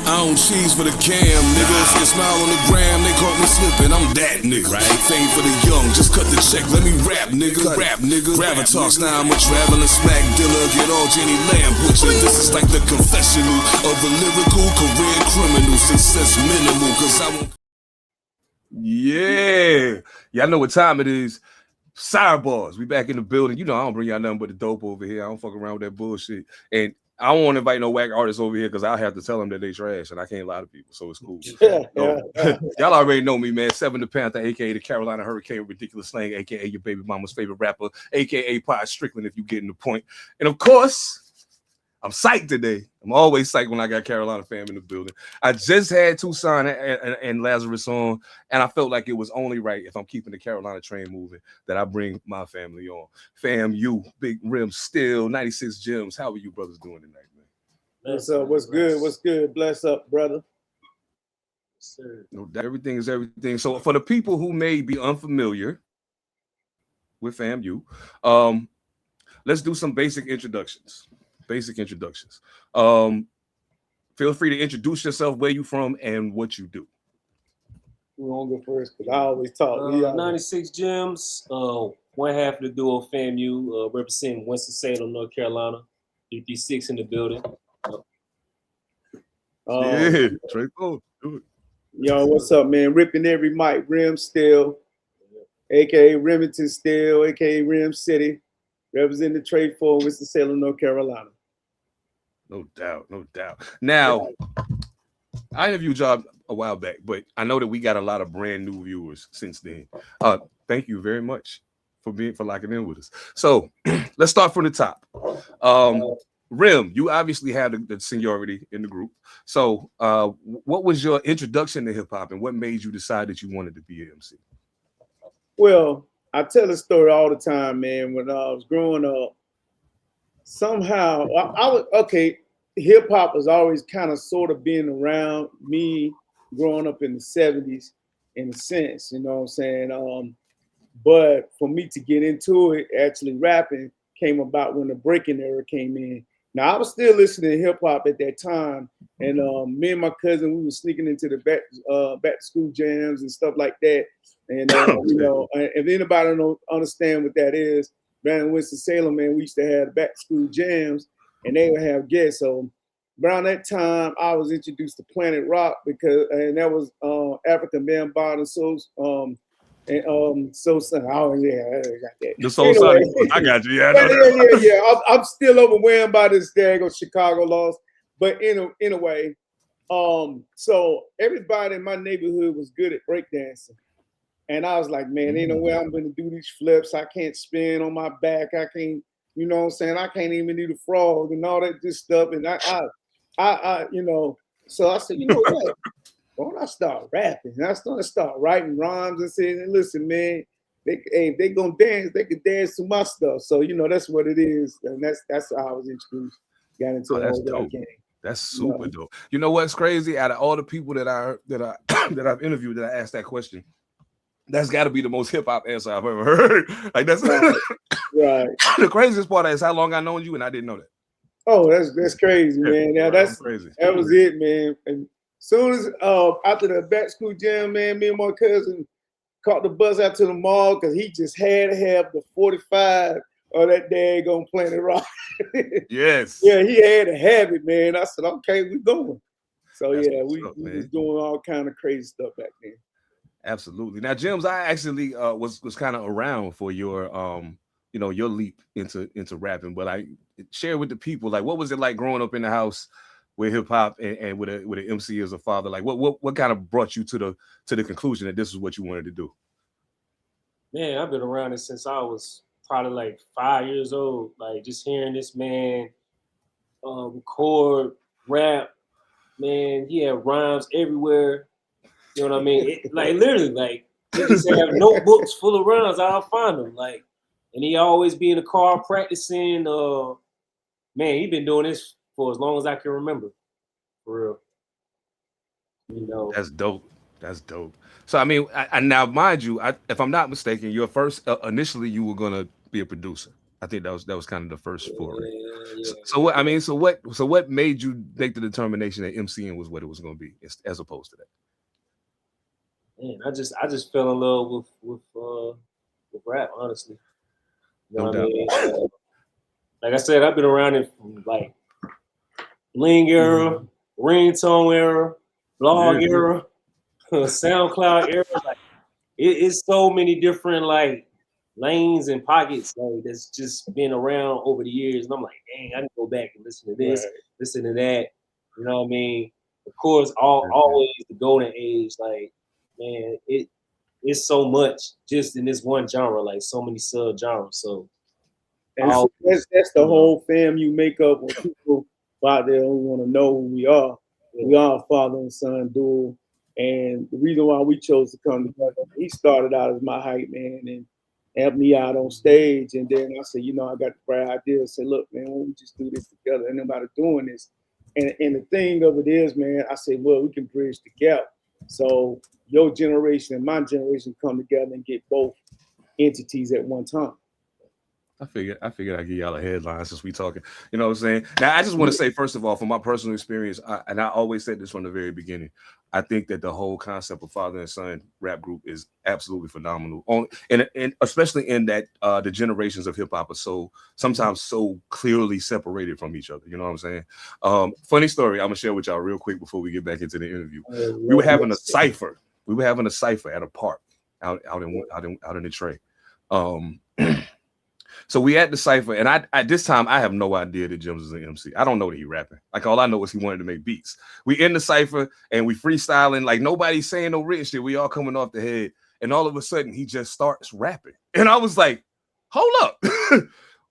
I don't cheese for the cam, nigga. If you smile on the gram, they caught me slipping. I'm that nigga. Right? Fame for the young, just cut the check. Let me rap, nigga. Rap, nigga. Gravatar, now I'm a traveling smack dealer. Get all Jenny Lamb butcher. This is like the confessional of a lyrical career criminal. Success minimal, cause I won't. Yeah. Y'all know what time it is. Side Barz. We back in the building. You know, I don't bring y'all nothing but the dope over here. I don't fuck around with that bullshit. And I don't want to invite no whack artists over here because I'll have to tell them that they trash and I can't lie to people. So it's cool. Y'all already know me, man. Seven Da Pantha, aka the Carolina Hurricane, ridiculous slang, aka your baby mama's favorite rapper, aka Pod Strickland, if you getting the point. And of course, I'm psyched today. I'm always psyched when I got Carolina fam in the building. I just had Tucson and Lazarus on, and I felt like it was only right, if I'm keeping the Carolina train moving, that I bring my family on. Fam, you, Big Rim, Still, 96 Gems. How are you brothers doing tonight, man? What's up? What's good? What's good? Bless up, brother. No doubt, everything is everything. So for the people who may be unfamiliar with FAMU, let's do some basic introductions. Feel free to introduce yourself, where you from, and what you do. We're gonna go first because I always talk. 96 Gems, one half of the duo FAMU, representing Winston-Salem, North Carolina. 56 in the building. Yeah, Trey Cole, do it. Yo, what's up, man? Ripping every mic. Rim Still, aka Remington Still, aka Rim City, representing the trade for Winston-Salem, North Carolina. No doubt. Now, I interviewed y'all a while back, but I know that we got a lot of brand new viewers since then. Thank you very much for locking in with us. So let's start from the top. Rim, you obviously have the seniority in the group. So what was your introduction to hip hop, and what made you decide that you wanted to be an MC? Well, I tell the story all the time, man. When I was growing up, somehow I was okay. Hip hop was always kind of sort of being around me growing up in the 70s, in a sense, you know what I'm saying? But for me to get into it, actually rapping, came about when the breaking era came in. Now I was still listening to hip hop at that time, and me and my cousin, we were sneaking into the back to school jams and stuff like that. And you know, if anybody don't understand what that is, down in Winston-Salem, man, we used to have back to school jams, and they would have guests. So around that time, I was introduced to Planet Rock and that was African Bambaataa and Soul. Oh yeah, I got that. The Soul Sonic, I got you. Yeah. I'm still overwhelmed by this daggone Chicago loss, but in a way, so everybody in my neighborhood was good at breakdancing. And I was like, man, ain't no way I'm gonna do these flips. I can't spin on my back. I can't, you know what I'm saying? I can't even do the frog and all that good stuff. And I you know, so I said, you know what? Why don't I start rapping? And I started writing rhymes and saying, listen, man, they gonna dance, they can dance to my stuff. So, you know, that's what it is. And that's how I was introduced, got into the whole game. That's super dope. You know what's crazy? Out of all the people that I've interviewed that I asked that question, that's got to be the most hip hop answer I've ever heard. Like that's right. The craziest part is how long I known you, and I didn't know that. Oh, that's crazy, man. Now that's crazy. That was it, man. And soon as after the back school jam, man, me and my cousin caught the bus out to the mall because he just had to have the 45 or that daggone Planet Rock. Yes. Yeah, he had to have it, man. I said, okay, we going. So we was doing all kind of crazy stuff back then. Absolutely. Now, Gems, I actually was kind of around for your your leap into rapping, but I share with the people, like, what was it like growing up in the house with hip hop and with an MC as a father? Like, what kind of brought you to the conclusion that this is what you wanted to do? Man, I've been around it since I was probably like 5 years old. Like just hearing this man record, rap, man, he had rhymes everywhere. You know what I mean? Like literally, like he just have notebooks full of rhymes. I'll find them. Like, and he always be in the car practicing. Man, he been doing this for as long as I can remember. For real. You know. That's dope. So I mean, now mind you, if I'm not mistaken, your first initially you were gonna be a producer. I think that was kind of the first foray. Yeah. So what I mean, so what made you make the determination that MCing was what it was going to be, as opposed to that? Man, I just fell in love with rap, honestly. You know No what I doubt. mean? Like I said, I've been around it from like bling era, ringtone era, blog era, SoundCloud era. Like it's so many different like lanes and pockets like that's just been around over the years. And I'm like, dang, I can go back and listen to this, listen to that. You know what I mean? Of course, always the golden age. Like, man, it's so much just in this one genre, like so many sub genres. So that's the whole fam you make up with people out there who want to know who we are. Yeah. We are a father and son duo. And the reason why we chose to come together, he started out as my hype man and helped me out on stage. And then I said, I got the bright idea. I said, look, man, why don't we just do this together? Ain't nobody doing this. And the thing of it is, man, I said, well, we can bridge the gap. So your generation and my generation come together and get both entities at one time. I figured I'd give y'all a headline since we talking. You know what I'm saying? Now, I just want to say, first of all, from my personal experience, and I always said this from the very beginning, I think that the whole concept of father and son rap group is absolutely phenomenal. And especially in that the generations of hip hop are sometimes so clearly separated from each other. You know what I'm saying? Funny story I'm gonna share with y'all real quick before we get back into the interview. We were having a cipher. We were having a cipher at a park out in the tray. So we at the cipher, and at this time I have no idea that Jims is an MC. I don't know that he rapping. Like all I know is he wanted to make beats. We in the cipher and we freestyling, like nobody's saying no written shit. We all coming off the head, and all of a sudden he just starts rapping, and I was like, "Hold up,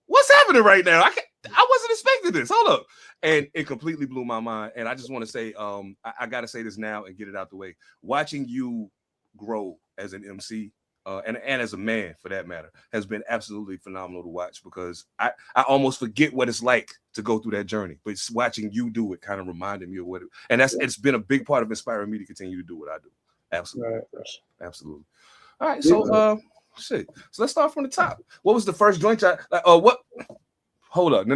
what's happening right now? I wasn't expecting this. Hold up." And it completely blew my mind. And I just want to say, I got to say this now and get it out the way. Watching you grow as an MC. And as a man, for that matter, has been absolutely phenomenal to watch, because I almost forget what it's like to go through that journey. But watching you do it kind of reminded me of what it's been a big part of inspiring me to continue to do what I do. Absolutely. Right. Absolutely. All right. So shit. So let's start from the top. What was the first joint? What? Hold up. No.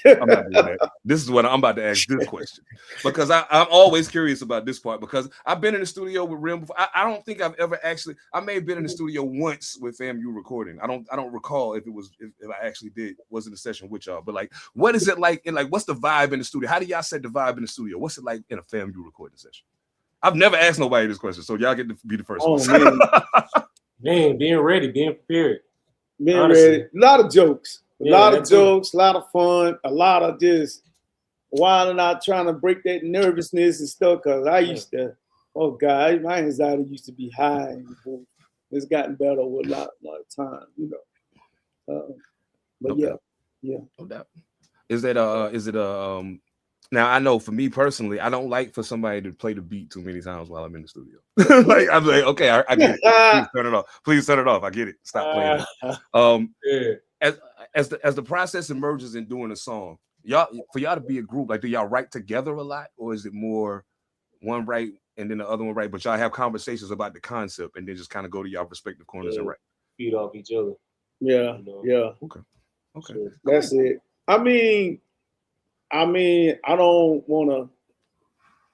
I'm not doing that. This is what I'm about to ask this question, because I'm always curious about this part, because I've been in the studio with Rim before. I don't think I've ever actually. I may have been in the studio once with FAMU recording. I don't recall if I actually was in a session with y'all. But like, what is it like? And like, what's the vibe in the studio? How do y'all set the vibe in the studio? What's it like in a FAMU recording session? I've never asked nobody this question, so y'all get to be the first one. Man, being ready, being prepared, being ready. A lot of jokes. A lot of jokes, a lot of fun, a lot of just wilding out, trying to break that nervousness and stuff. Because I used to, oh God, my anxiety used to be high. It's gotten better with a lot of time, But no doubt. Is it now I know for me personally, I don't like for somebody to play the beat too many times while I'm in the studio. Like I'm like, okay, I get it. Please turn it off. Please turn it off. I get it. Stop playing it. As the process emerges in doing a song, for y'all to be a group, like do y'all write together a lot, or is it more one write and then the other one write, but y'all have conversations about the concept and then just kind of go to y'all respective corners and write? Feed off each other. Yeah. Okay. Sure. That's it. I mean, I don't want to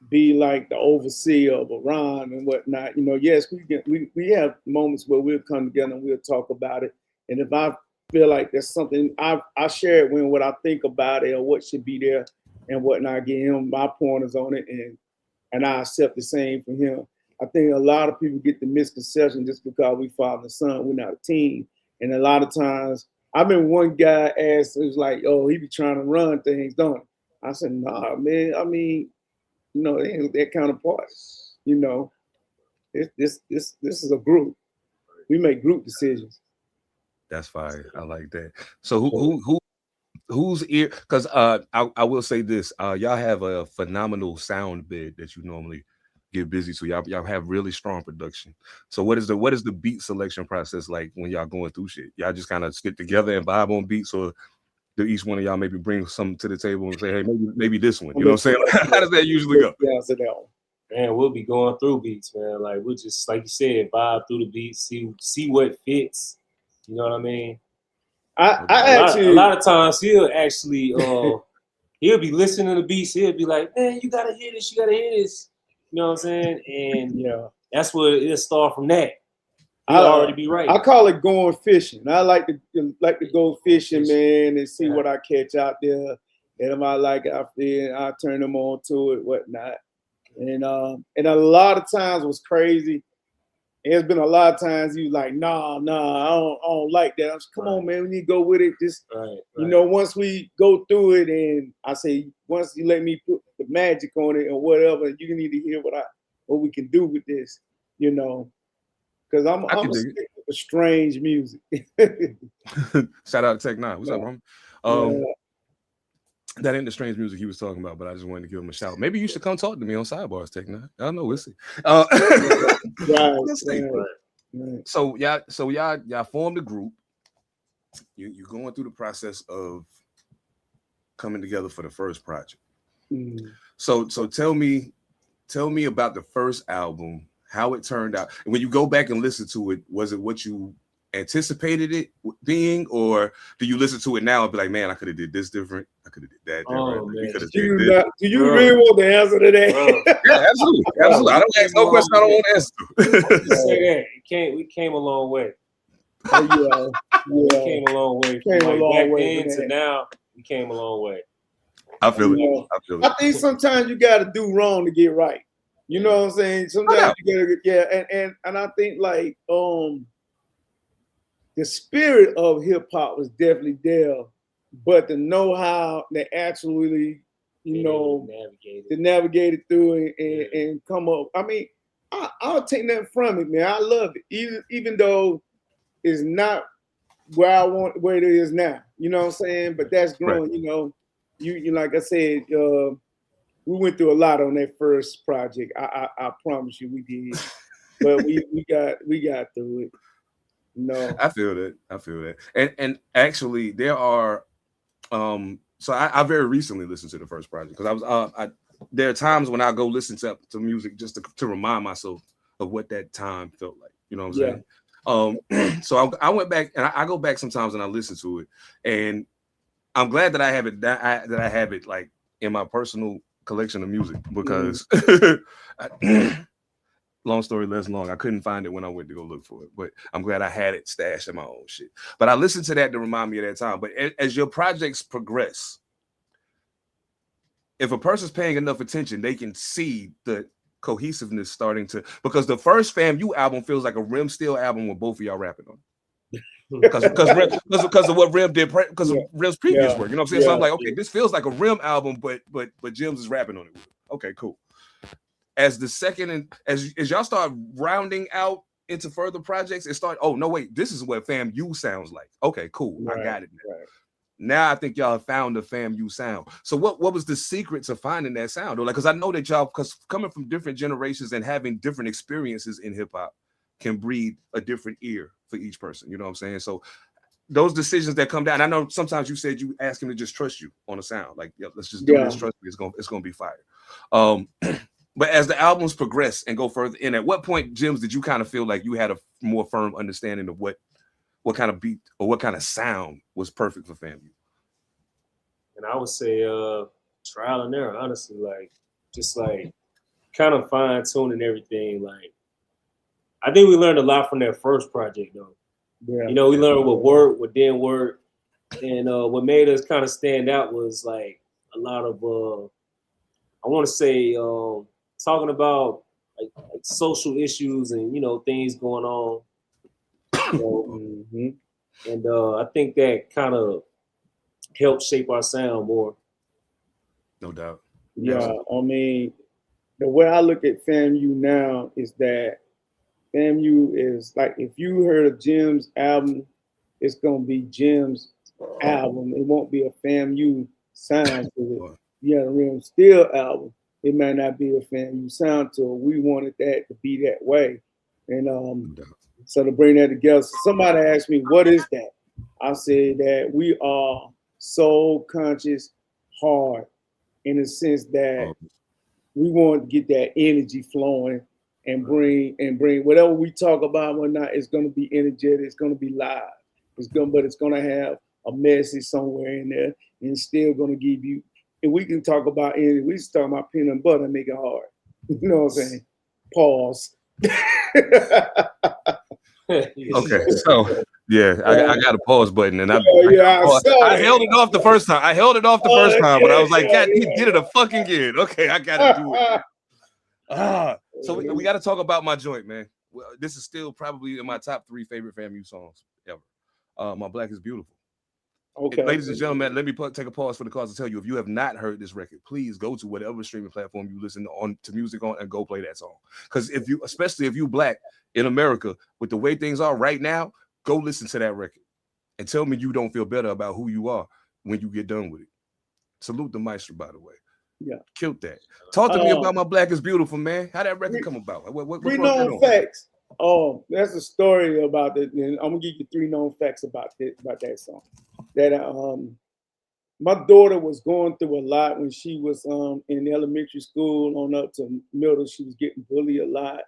be like the overseer of a rhyme and whatnot. Yes, we have moments where we'll come together and we'll talk about it. And if I feel like there's something, I share it when what I think about it or what should be there and whatnot. I give him my pointers on it, and I accept the same from him. I think a lot of people get the misconception just because we father and son, we're not a team. And a lot of times, I remember one guy asked, it was like, "Oh, he be trying to run things, don't he?" I said, "Nah, man. I mean, it ain't that kind of part. This is a group. We make group decisions." That's fine. I like that. So whose ear? Because I will say this: y'all have a phenomenal sound bed that you normally get busy to. Y'all have really strong production. So what is the beat selection process like when y'all going through shit? Y'all just kind of stick together and vibe on beats, or do each one of y'all maybe bring something to the table and say, "Hey, maybe this one"? You know what I'm saying? Like, how does that usually go? Yeah, so that one. Man, we'll be going through beats, man. Like we'll just, like you said, vibe through the beats, see what fits. You know what I mean? actually a lot of times he'll actually he'll be listening to beats. He'll be like, man, you gotta hear this. You gotta hear this. You know what I'm saying? And yeah. that's where it'll start from that. He'll already be right. I call it going fishing. I like to go fishing, man, and see what I catch out there. And if I like it out there, I turn them on to it, whatnot. And a lot of times was crazy. There's been a lot of times you like, nah, I don't like that. I'm just, come on, man, we need to go with it. Just you know, once we go through it, and I say, once you let me put the magic on it or whatever, you need to hear what we can do with this, you know. Because I'm a stick with strange music. Shout out to Tech Nine. What's up, Rom? That ain't the strange music he was talking about, but I just wanted to give him a shout. Maybe you should come talk to me on Side Barz, Tech Nine. I don't know. We'll see. Right. So y'all formed a group. You're going through the process of coming together for the first project. Mm. So tell me about the first album. How it turned out. And when you go back and listen to it, was it what you anticipated it being, or do you listen to it now and be like, man, I could have did this different, I could have did that different. Do you really want the answer to that? Yeah, absolutely. I don't ask no question I don't want to answer. Say that. We came a long way. We came a long way. Back then to now, we came a long way. I feel it. I think sometimes you got to do wrong to get right. You know what I'm saying? Sometimes you gotta and I think like the spirit of hip hop was definitely there, but the know-how that actually, you know, to navigate it through and come up. I mean, I'll take that from it, man. I love it, even though it's not where it is now. You know what I'm saying? But that's growing. Right. You know, you like I said. We went through a lot on that first project. I promise you we did, but we got through it. No, I feel that. And actually, there are. So I very recently listened to the first project because there are times when I go listen to music just to remind myself of what that time felt like. You know what I'm saying? So I went back and I go back sometimes and I listen to it, and I'm glad that I have it that I have it like in my personal collection of music because long story less long, I couldn't find it when I went to go look for it, but I'm glad I had it stashed in my own shit. But I listened to that to remind me of that time. But as your projects progress, if a person's paying enough attention, they can see the cohesiveness starting to, because the first FAMU album feels like a Rim Still album with both of y'all rapping on it. Because of what Rim did, because of Rim's previous work, you know what I'm saying? So I'm like, okay, this feels like a Rim album, but Jims is rapping on it. Okay, cool. As the second and as y'all start rounding out into further projects, it start. Oh no, wait, this is what FAMU sounds like. Okay, cool, I got it now. Right. Now I think y'all have found the FAMU sound. So what was the secret to finding that sound? Or like, because I know that y'all, because coming from different generations and having different experiences in hip hop can breed a different ear for each person. You know what I'm saying? So those decisions that come down, I know sometimes you said you ask him to just trust you on a sound. Like, let's just do this, trust me, it's gonna be fire. But as the albums progress and go further in, at what point, Jims, did you kind of feel like you had a more firm understanding of what kind of beat or what kind of sound was perfect for FAMU? And I would say trial and error, honestly, like just like kind of fine tuning everything. Like I think we learned a lot from that first project, though. Yeah. You know, we learned what worked, what didn't work, and what made us kind of stand out was like a lot of I want to say talking about like social issues and things going on. And I think that kind of helped shape our sound more. No doubt. Yeah, I mean, the way I look at FAMU now is that FAMU is like, if you heard of Jim's album, it's gonna be Jim's album. It won't be a FAMU sound to it. Yeah, the Rim Still album, it might not be a FAMU sound to it. We wanted that to be that way, and so to bring that together. So somebody asked me, "What is that?" I said that we are soul conscious, hard, in the sense that we want to get that energy flowing. And bring whatever we talk about or not, it's gonna be energetic, it's gonna be live. But it's gonna have a message somewhere in there, and it's still gonna give you. And we can talk about anything. We just talk about peanut butter and make it hard. You know what I'm saying? Pause. Okay, so yeah, I got a pause button, and I I held it off the first time. I held it off the first time, but I was like, God, he did it a fucking again. Okay, I gotta do it. So we got to talk about my joint, man. Well, this is still probably in my top 3 favorite FAMU songs ever. My Black is Beautiful. Okay, ladies and gentlemen, let me take a pause for the cause to tell you, if you have not heard this record, please go to whatever streaming platform you listen to music on and go play that song. Because especially if you Black in America, with the way things are right now, go listen to that record and tell me you don't feel better about who you are when you get done with it. Salute the Maestro, by the way. Yeah, killed that. Talk to me about My Black is Beautiful, man. How that record come about? What 3 known facts. There's a story about it, and I'm gonna give you 3 known facts about that song. That my daughter was going through a lot when she was in elementary school on up to middle. She was getting bullied a lot,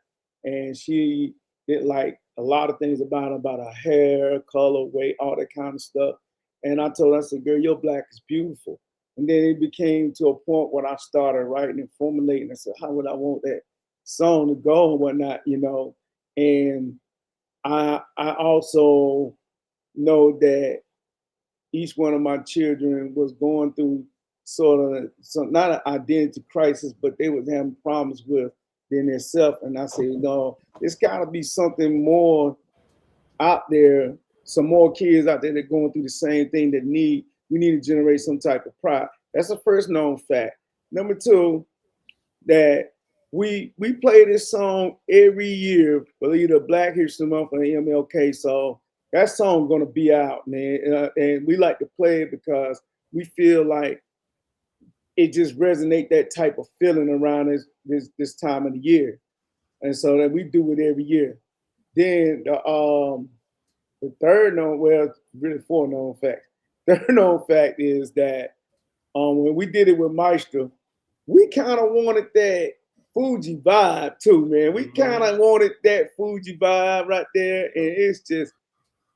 and she did like a lot of things about her hair, color, weight, all that kind of stuff. And I told her, I said, girl, your Black is beautiful. And then it became to a point when I started writing and formulating. I said, how would I want that song to go and whatnot, you know? And I also know that each one of my children was going through sort of not an identity crisis, but they was having problems with themselves. And I said, no, it's got to be something more out there, some more kids out there that are going through the same thing that we need to generate some type of pride. That's the first known fact. Number 2, that we play this song every year for either Black History Month or MLK. So that song's gonna be out, man. And we like to play it because we feel like it just resonates that type of feeling around this time of the year. And so that we do it every year. Then the third known, well, really 4 known facts. Third known fact is that when we did it with Maestro, we kind of wanted that Fuji vibe too, man. We kind of wanted that Fuji vibe right there. And it's just,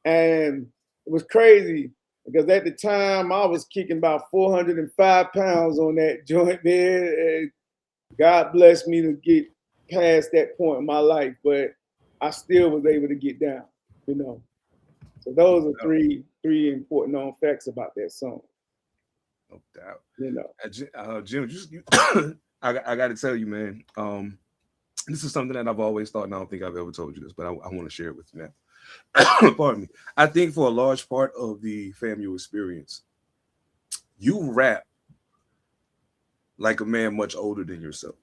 and it was crazy because at the time I was kicking about 405 pounds on that joint there. And God blessed me to get past that point in my life, but I still was able to get down, you know. So those are three important known facts about that song. No doubt. You know, Jim, I got to tell you, man. This is something that I've always thought, and I don't think I've ever told you this, but I want to share it with you now. Pardon me. I think for a large part of the FAMU experience, you rap like a man much older than yourself.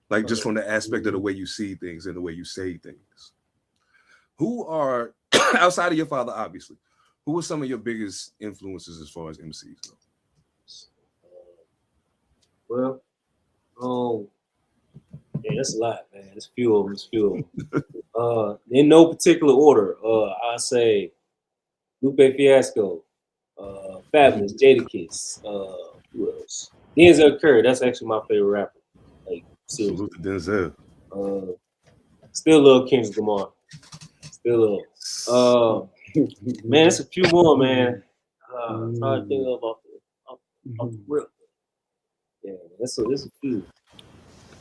Like just from the aspect of the way you see things and the way you say things. Who are, outside of your father, obviously, who are some of your biggest influences as far as MCs go? Well, yeah, that's a lot, man. It's few of them. It's few of them. In no particular order, I say Lupe Fiasco, Fabulous, Jadakiss, who else? Denzel Curry. That's actually my favorite rapper. Like, seriously. Salute to Denzel. Still love Kendrick Lamar. Still love. Man, it's a few more, man. I'm trying to think about the real. Yeah, that's a few.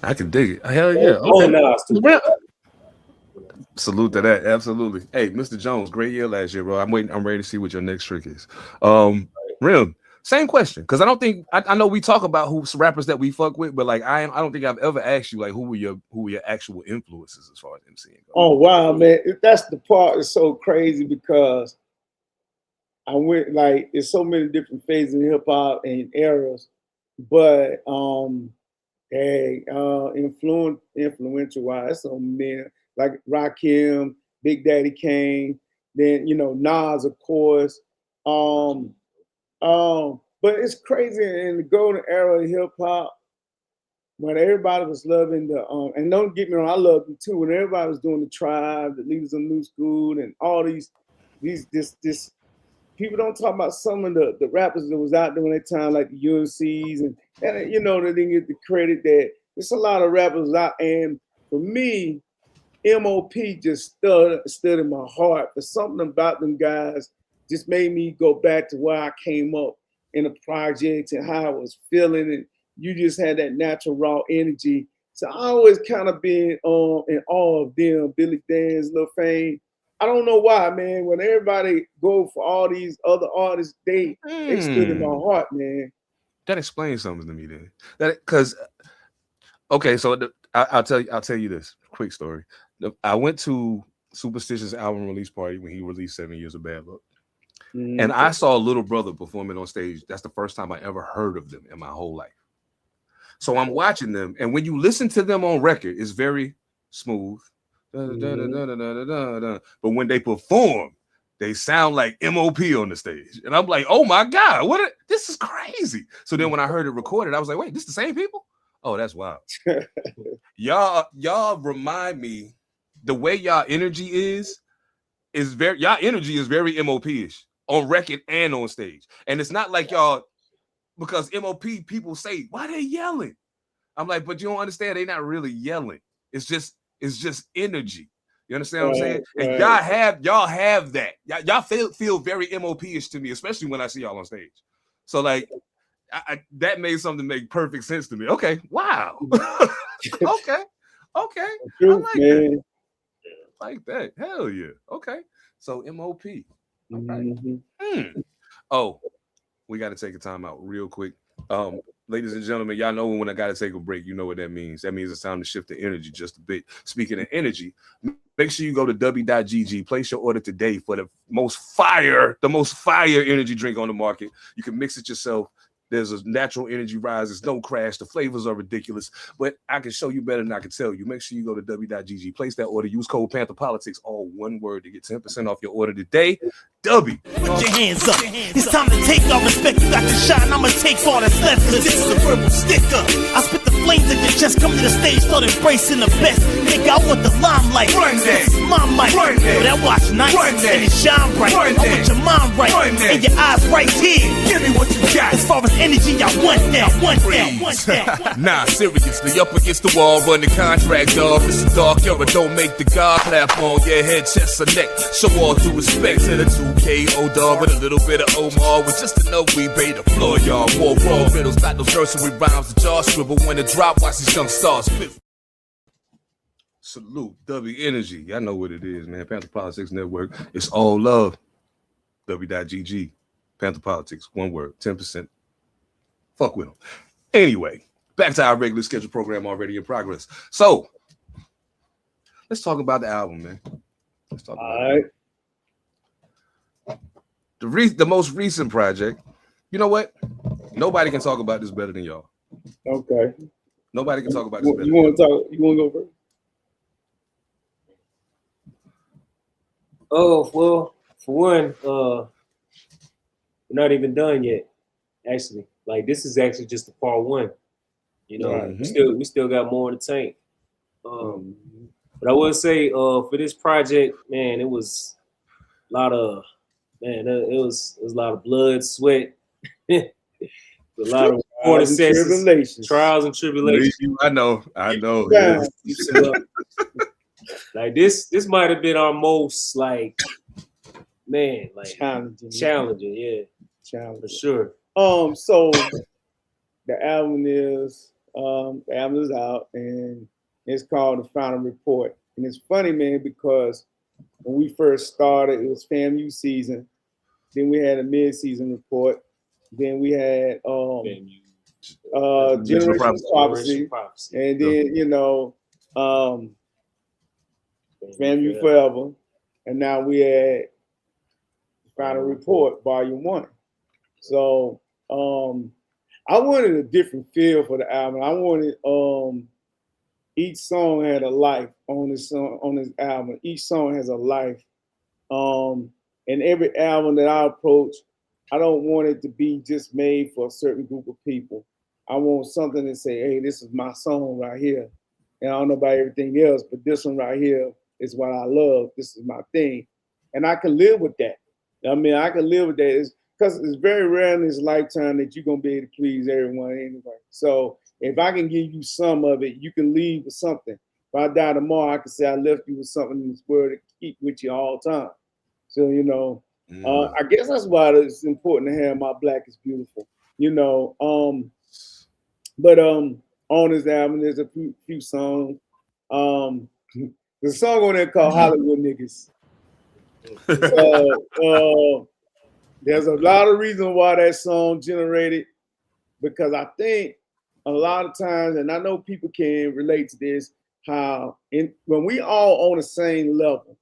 I can dig it. Hell yeah. Okay. Salute to that. Absolutely. Hey, Mr. Jones, great year last year, bro. I'm ready to see what your next trick is. Rim, same question. Because I don't think I know we talk about who's rappers that we fuck with, but like I don't think I've ever asked you like who were your actual influences as far as MCing goes. Oh wow, man. That's the part that's so crazy because I went like there's so many different phases in hip hop and eras. But influential wise, so men like Rakim, Big Daddy Kane, then Nas, of course. But it's crazy in the golden era of hip hop when everybody was loving the and don't get me wrong, I loved them too. When everybody was doing the Tribe, the Leaders of New School, and all these people don't talk about some of the rappers that was out there when that time, like the UNCs, and they didn't get the credit that there's a lot of rappers out. And for me, MOP just stood in my heart. There's something about them guys just made me go back to where I came up in the projects and how I was feeling. And you just had that natural raw energy. So I always kind of been in awe of them, Billy Dan's, Lil Fame. I don't know why, man. When everybody go for all these other artists, they stood in my heart, man. That explains something to me then. That because okay, so I'll tell you this quick story. I went to Superstitious album release party when he released 7 Years of Bad Luck. And I saw Little Brother performing on stage. That's the first time I ever heard of them in my whole life. So I'm watching them, and when you listen to them on record, it's very smooth. But when they perform, they sound like MOP on the stage. And I'm like, oh my God, this is crazy. So then when I heard it recorded, I was like, wait, this the same people? Oh, that's wild. y'all remind me, the way y'all energy is very, y'all energy is very MOP-ish on record and on stage. And it's not like y'all, because MOP people say, why they yelling? I'm like, but you don't understand, they not really yelling. It's just energy. You understand what I'm saying? And y'all have that. Y'all feel very MOP-ish to me, especially when I see y'all on stage. So like, that made something make perfect sense to me. Okay, wow. okay. I like that. Like that. Hell yeah. Okay. So MOP. Okay. Oh, we got to take a time out real quick. Ladies and gentlemen, y'all know when I got to take a break, you know what that means. That means it's time to shift the energy just a bit. Speaking of energy, make sure you go to w.gg. Place your order today for the most fire energy drink on the market. You can mix it yourself. There's a natural energy rise. There's no crash. The flavors are ridiculous, but I can show you better than I can tell you. Make sure you go to w.gg. Place that order. Use code Pantha Politix, all one word, to get 10% off your order today. W. Put your hands up. It's time to take our respect. You got to shine. I'ma take all that's left, cause this is a verbal sticker. I spit the flames at your chest. Come to the stage, start embracing the best. Nigga, I want the limelight. Run that. This is my mic. Run that. But that watch nice. Run that. And it shine bright. Run I that. want your mind right. Run that. And your eyes right here. Give me what you got. As far as energy, I want that. Want that. Nah, seriously, up against the wall, run the contract, dog. It's a dark era, don't make the God clap on your head, chest, or neck. Show all due respect to the 2KO dog with a little bit of Omar, with just enough we pay the floor, y'all. More raw riddles, got those nursery rhymes, the jaw scribble when the drop, watch these young stars spit. Salute, W Energy. Y'all know what it is, man. Pantha Politix Network. It's all love. W.gg. Pantha Politix, one word, 10%. Fuck with them. Anyway, back to our regular scheduled program already in progress. So, let's talk about the album, man. Let's talk about it. The most recent project. You know what? Nobody can talk about this better than y'all. Okay. Nobody can talk about this better. You want to talk? You want to go first? Oh, well, for one, we're not even done yet, actually. Like, this is actually just the part one. You know, we still got more in the tank. But I will say, for this project, man, it was a lot of, it was a lot of blood, sweat, a lot of trials and tribulations. I know. Yeah. Like this might have been our most challenging, yeah, for sure. So the album is out and it's called The Final Report. And it's funny, man, because when we first started, it was FAMU season. Then we had a mid-season report. Then we had Generation Prophecy. And then, FAMU Forever. And now we had Final Report, Volume 1. So I wanted a different feel for the album. I wanted each song had a life on this album. Each song has a life. And every album that I approach, I don't want it to be just made for a certain group of people. I want something to say, hey, this is my song right here. And I don't know about everything else, but this one right here is what I love. This is my thing. And I can live with that. I mean, I can live with that. Because it's very rare in this lifetime that you're going to be able to please everyone anyway. So if I can give you some of it, you can leave with something. If I die tomorrow, I can say I left you with something in this world to keep with you all the time. So, I guess that's why it's important to have My Black is Beautiful, you know. But on this album, there's a few songs. The song on there called Hollywood Niggas. There's a lot of reasons why that song generated, because I think a lot of times, and I know people can relate to this, how when we all on the same level,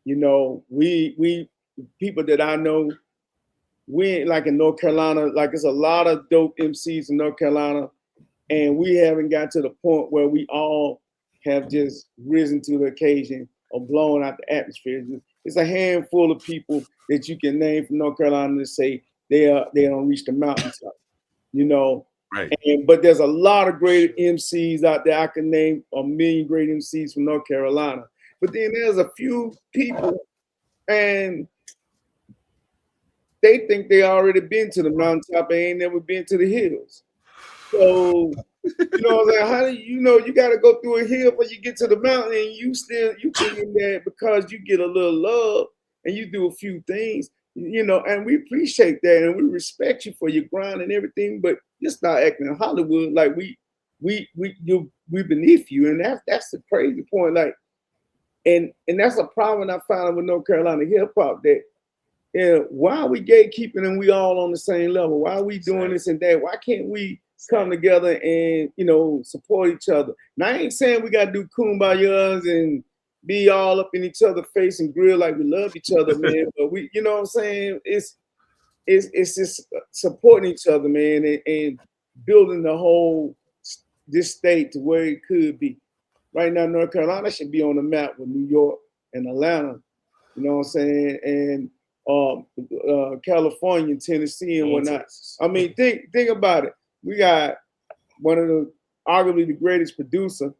you know, we people that I know, we like in North Carolina, like it's a lot of dope MCs in North Carolina, and we haven't got to the point where we all have just risen to the occasion of blowing out the atmosphere. It's a handful of people that you can name from North Carolina to say they don't reach the mountaintop, you know. Right. But there's a lot of great MCs out there. I can name a million great MCs from North Carolina. But then there's a few people, and they think they already been to the mountaintop and ain't never been to the hills. So, you know what I'm saying? How do you know you got to go through a hill before you get to the mountain, and you thinking that because you get a little love and you do a few things, you know, and we appreciate that and we respect you for your grind and everything, but you start acting in Hollywood like we beneath you, and that's the crazy point. Like, and that's a problem I found with North Carolina hip hop, that why are we gatekeeping and we all on the same level? Why are we doing this and that? Why can't we come together and, you know, support each other? Now, I ain't saying we got to do kumbayas and be all up in each other's face and grill like we love each other, man. But we, you know what I'm saying? It's just supporting each other, man, and building the whole, this state to where it could be. Right now, North Carolina should be on the map with New York and Atlanta, you know what I'm saying? And California and Tennessee and whatnot. I mean, think about it. We got one of the, arguably the greatest producer,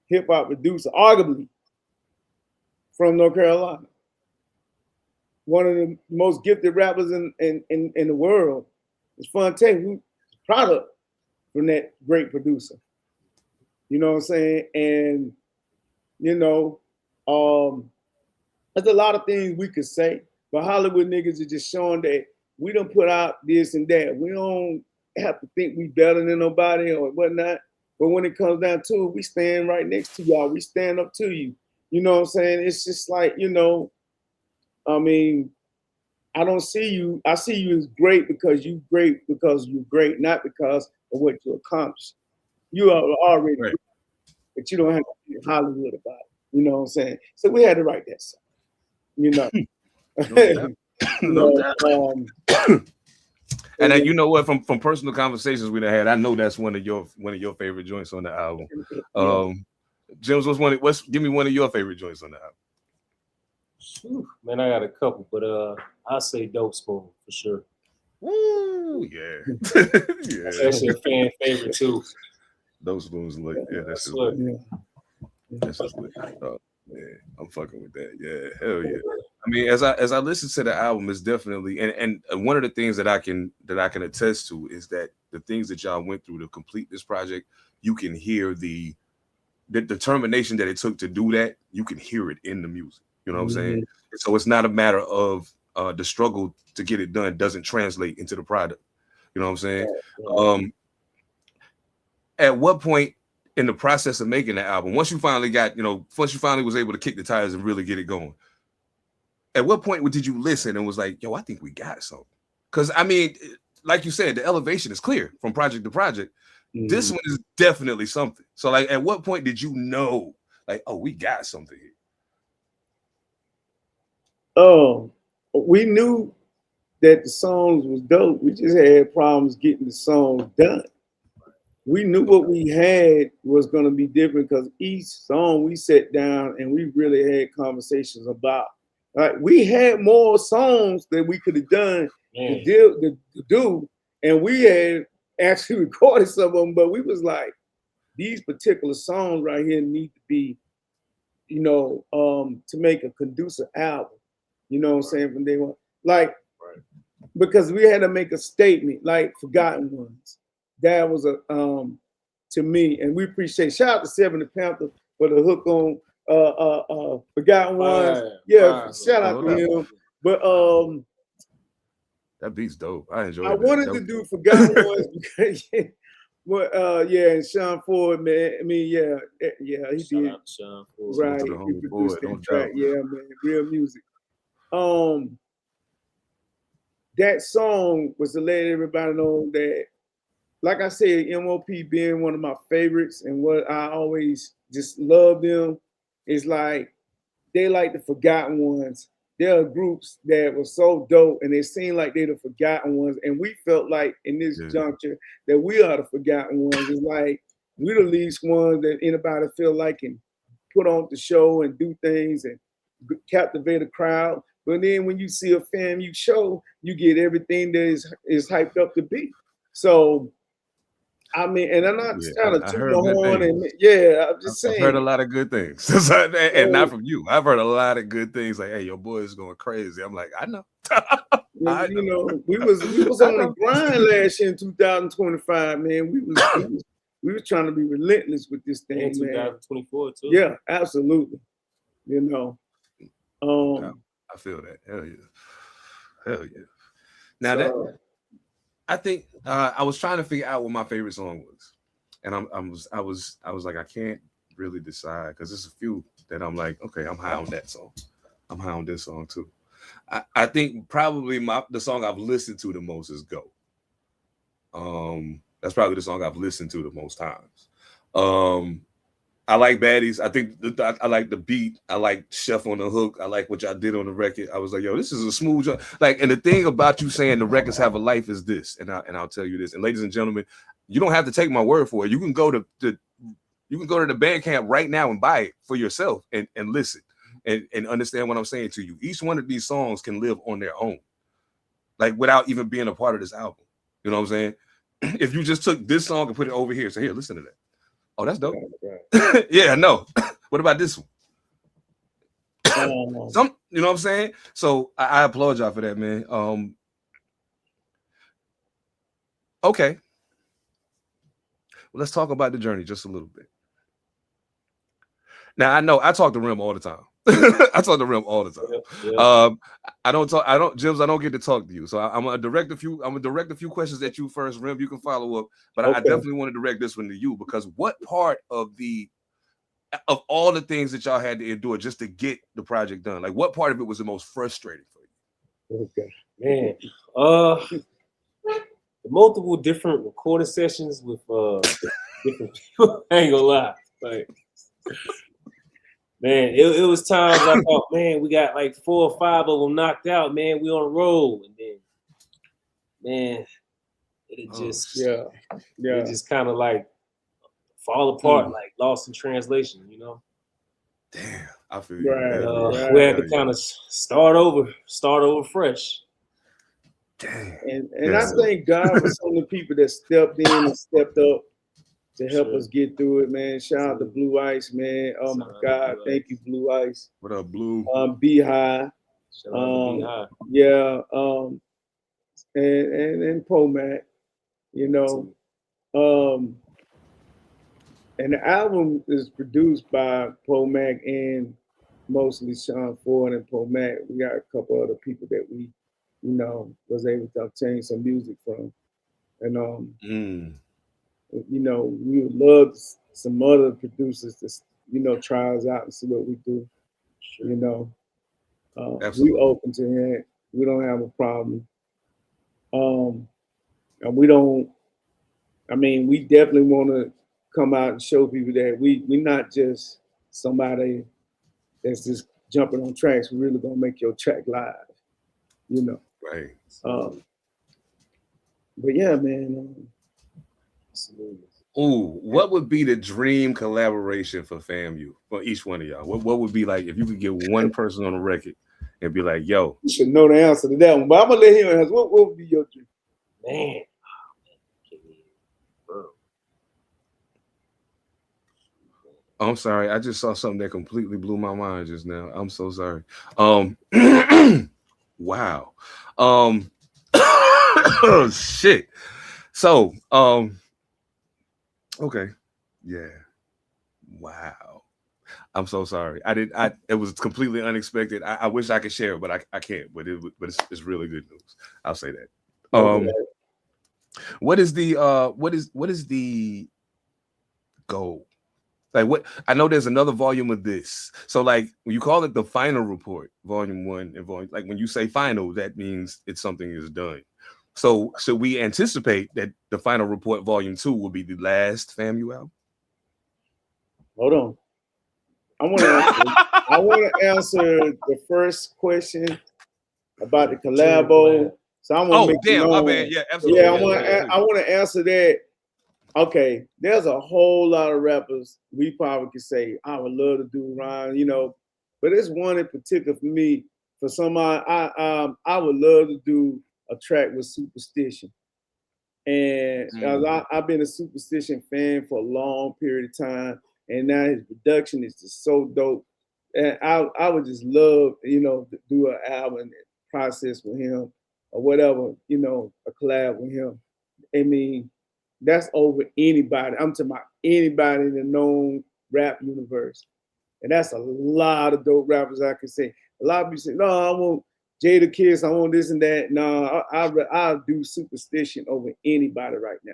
hip hop producer, arguably, from North Carolina. One of the most gifted rappers in the world is Pantha, who's product from that great producer. You know what I'm saying? And, you know, there's a lot of things we could say, but Hollywood niggas are just showing that we don't put out this and that. We don't have to think we better than nobody or whatnot. But when it comes down to it, we stand right next to y'all. We stand up to you. You know what I'm saying? It's just like, you know, I mean, I don't see you. I see you as great because you're great, not because of what you accomplished. You are already great, but you don't have to be Hollywood about it. You know what I'm saying? So we had to write that song. You know. No doubt. And then, you know what? From personal conversations we done had, I know that's one of your favorite joints on the album. James, give me one of your favorite joints on the album. Man, I got a couple, but I'll say Dope Spoon for sure. Woo, yeah. Yeah. That's actually a fan favorite too. Dope Spoon's lit. Yeah, that's lit. That's lit. Oh, man, I'm fucking with that. Yeah, hell yeah. I mean, as I listen to the album, it's definitely and one of the things that I can attest to is that the things that y'all went through to complete this project, you can hear the determination that it took to do that. You can hear it in the music. You know what I'm saying? So it's not a matter of the struggle to get it done doesn't translate into the product. You know what I'm saying? At what point in the process of making the album, once you finally was able to kick the tires and really get it going, at what point did you listen and was like, yo, I think we got something? Because, I mean, like you said, the elevation is clear from project to project. This one is definitely something. So, like, at what point did you know, like, oh, we got something here? Oh, we knew that the songs was dope. We just had problems getting the songs done. We knew what we had was going to be different because each song we sat down and we really had conversations about. Like, we had more songs that we could have done to do, and we had actually recorded some of them, but we was like, these particular songs right here need to be, you know, to make a conducive album. You know what I'm saying? From day one, like, because we had to make a statement, like Forgotten Ones. That was a to me, and we appreciate. Shout out to Seven Da Pantha for the hook on Forgotten Ones. Shout out to him. But that beat's dope. I enjoyed I it. wanted to do Forgotten Ones because yeah, and Sean Ford, man. I mean, yeah, he Shout did. out to Sean Ford. Right, to the he homie produced Ford, that no track. doubt. Yeah, man, real music. That song was to let everybody know that, like I said, MOP being one of my favorites and what I always just love them is like they like the forgotten ones. There are groups that were so dope and they seem like they're the forgotten ones. And we felt like in this juncture that we are the forgotten ones. It's like we're the least ones that anybody feel like can put on the show and do things and captivate a crowd. But then when you see a FAMU show, you get everything that is hyped up to be. So I mean, and I'm not trying to toot my horn, and I'm just saying. I've heard a lot of good things, and not from you. I've heard a lot of good things. Like, hey, your boy is going crazy. I'm like, I know. You know, we was on the grind last year in 2025, man. We was trying to be relentless with this thing, and man. 2024 too. Yeah, absolutely. You know, I feel that. Hell yeah. Now I think I was trying to figure out what my favorite song was, and I was like, I can't really decide because there's a few that I'm like, okay, I'm high on that song. I'm high on this song too. I think probably the song I've listened to the most is Go. That's probably the song I've listened to the most times. I like Baddies. I think I like the beat. I like Chef on the hook. I like what y'all did on the record. I was like, yo, this is a smooth job. Like, and the thing about you saying the records have a life is this, and I'll tell you this. And ladies and gentlemen, you don't have to take my word for it. You can go to the Bandcamp right now and buy it for yourself and listen and understand what I'm saying to you. Each one of these songs can live on their own, like without even being a part of this album. You know what I'm saying? If you just took this song and put it over here, so here, listen to that. Oh, that's dope. Right. Yeah, no. What about this one? You know what I'm saying? So I applaud y'all for that, man. Okay. Well, let's talk about the journey just a little bit. Now I know I talk to Rim all the time. I talk to Rim all the time. Yeah. I don't get to talk to you. So I'm gonna direct a few questions at you first, Rim. You can follow up. But okay. I definitely want to direct this one to you because what part of all the things that y'all had to endure just to get the project done, like what part of it was the most frustrating for you? Okay. Man, multiple different recording sessions with different people. I ain't gonna lie. Like, man, it was times I thought, man, we got like 4 or 5 of them knocked out, man. We on the road. And then, man, it just kind of like fall apart, like lost in translation, you know? Damn, I feel you. Right. We had to kind of start over fresh. Damn. And I thank God for some of the people that stepped in and stepped up to help us get through it, man. Shout out to Blue Ice, man. Oh my God, thank you, Blue Ice. What up, Blue? B-High. Yeah. And Pomac, you know. And the album is produced by Pomac and mostly Sean Ford and Pomac. We got a couple other people that we, you know, was able to obtain some music from. And you know, we would love some other producers to, you know, try us out and see what we do. Sure. You know, we open to that. We don't have a problem. And we definitely want to come out and show people that we're not just somebody that's just jumping on tracks. We're really gonna make your track live, you know. Right. But yeah, man. Ooh, what would be the dream collaboration for FAMU for each one of y'all? What would be like if you could get one person on the record and be like, yo? You should know the answer to that one, but I'm gonna let him answer. What would be your dream? Man. I'm sorry. I just saw something that completely blew my mind just now. I'm so sorry. Wow. Oh, shit. So, okay. Yeah. Wow. I'm so sorry. It was completely unexpected. I wish I could share it, but I can't. But it's really good news. I'll say that. Okay. What is the goal? Like what? I know there's another volume of this. So like when you call it the final report, volume 1 and volume, like when you say final, that means it's something is done. So should we anticipate that the final report, volume 2, will be the last FAMU album? Hold on. I want to answer the first question about the collabo. So I'm gonna make damn, my bad. Yeah, absolutely. Yeah, I want to answer that. Okay, there's a whole lot of rappers we probably could say I would love to do Ryan, you know, but there's one in particular for me. For somebody, I would love to do a track with Superstition, and I've been a Superstition fan for a long period of time, and now his production is just so dope, and I would just love, you know, to do an album and process with him or whatever, you know, a collab with him. I mean, that's over anybody. I'm talking about anybody in the known rap universe. And that's a lot of dope rappers I can say. A lot of people say, no, I want Jada Kiss, I want this and that. No, I'll do Superstition over anybody right now.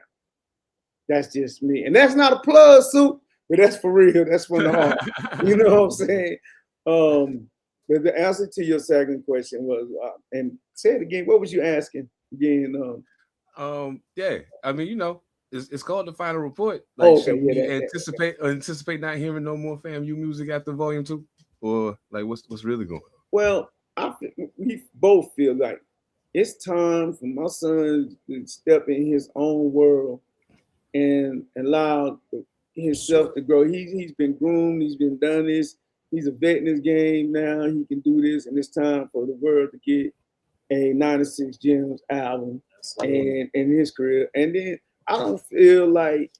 That's just me. And that's not a plug, Soup, but that's for real. That's from the heart. You know what I'm saying? But the answer to your second question was, and say it again, what was you asking again? Yeah, I mean, you know, it's called the final report. Like, should we anticipate not hearing no more FAMU music after volume 2, or like what's really going on? Well, we both feel like it's time for my son to step in his own world and allow himself to grow. He's been groomed. He's been done this. He's a vet in this game now. He can do this, and it's time for the world to get a 96 Gems album and in his career. And then I don't feel like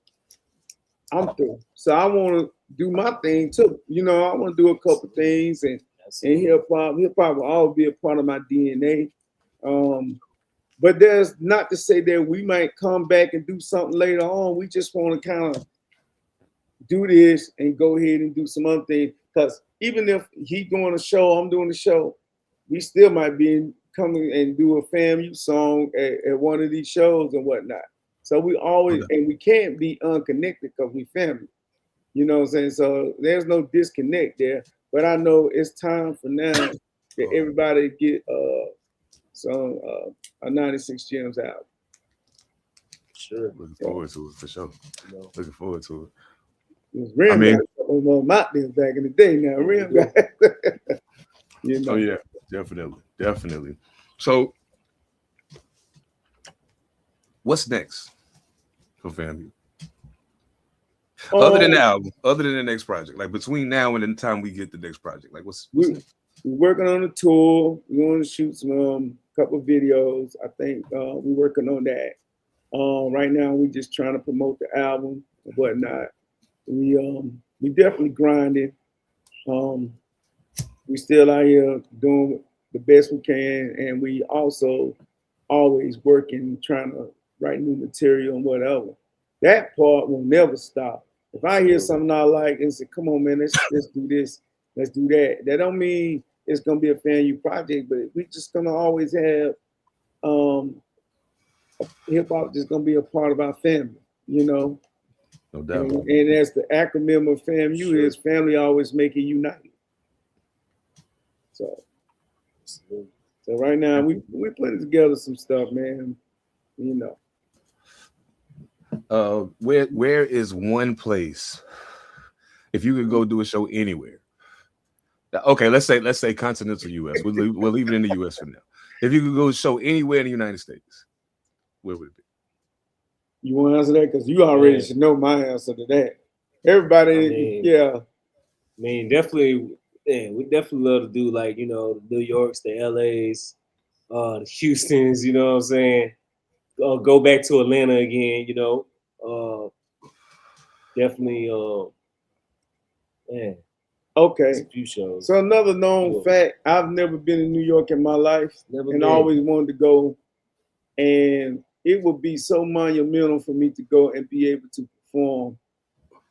I'm through. So I want to do my thing too. You know, I want to do a couple things, and hip hop will always be a part of my DNA. But there's not to say that we might come back and do something later on. We just want to kind of do this and go ahead and do some other things. Because even if he doing a show, I'm doing a show, we still might be coming and do a FAMU song at one of these shows and whatnot. So we always, and we can't be unconnected because we family. You know what I'm saying? So there's no disconnect there. But I know it's time for now that everybody get a 96 Gems out. Sure. Looking forward to it for sure. You know. Looking forward to it. Rim got a couple more mountains back in the day now. Rim got you know. Oh yeah, definitely. So what's next for FAMU? Other than the album, other than the next project, like between now and the time we get the next project, like what's next? We're working on a tour. We're going to shoot some couple of videos. I think we're working on that. Right now, we're just trying to promote the album and whatnot. We definitely grinding. We still out here doing the best we can, and we also always working, trying to write new material and whatever. That part will never stop. If I hear something I like and say, "Come on, man, let's do this, let's do that," that don't mean it's gonna be a FAMU project, but we just gonna always have hip hop just gonna be a part of our family, you know. No doubt. And as the acronym of FAMU is, family always make it united. So right now we putting together some stuff, man. You know. Where is one place if you could go do a show anywhere? Okay, let's say continental US. We'll leave it in the US for now. If you could go show anywhere in the United States, where would it be? You want to answer that? Because you already should know my answer to that. Everybody, I mean, definitely, we definitely love to do, like, you know, the New Yorks, the LAs, the Houstons, you know what I'm saying? Go back to Atlanta again, you know. Definitely, okay. A few shows. So another known fact, I've never been in New York in my life, and I always wanted to go. And it would be so monumental for me to go and be able to perform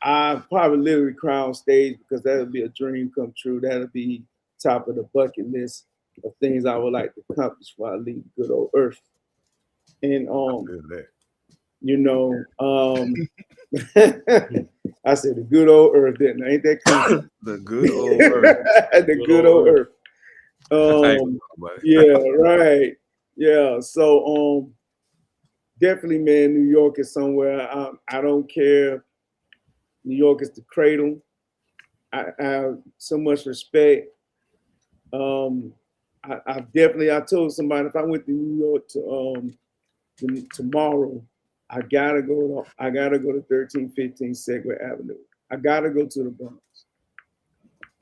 I probably literally cry on stage because that would be a dream come true. That'll be top of the bucket list of things I would like to accomplish before I leave the good old earth. And you know, I said the good old earth, didn't I? Ain't that cool? The good old earth. The good old earth. Yeah, right. Yeah. So definitely, man, New York is somewhere. I don't care. New York is the cradle. I have so much respect. I told somebody if I went to New York tomorrow, I gotta go to 1315 Segway Avenue. I gotta go to the Bronx.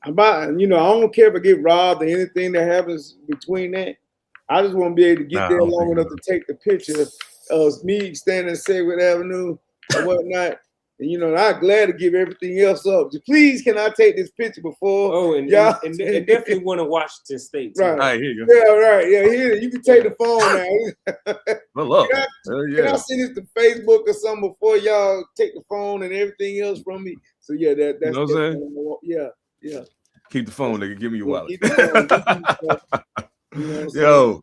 I don't care if I get robbed or anything that happens between that. I just want to be able to get there long enough to take the picture of me standing at Segway Avenue or whatnot. And I'm glad to give everything else up. Please, can I take this picture before? Oh, and definitely want to Washington State. Right. All right, here you go. Yeah, right. Yeah, here you can take the phone now. Can I send this to Facebook or something before y'all take the phone and everything else from me? So yeah, that's you know what I'm saying? Yeah. Keep the phone, nigga. Give me your wallet. Yo.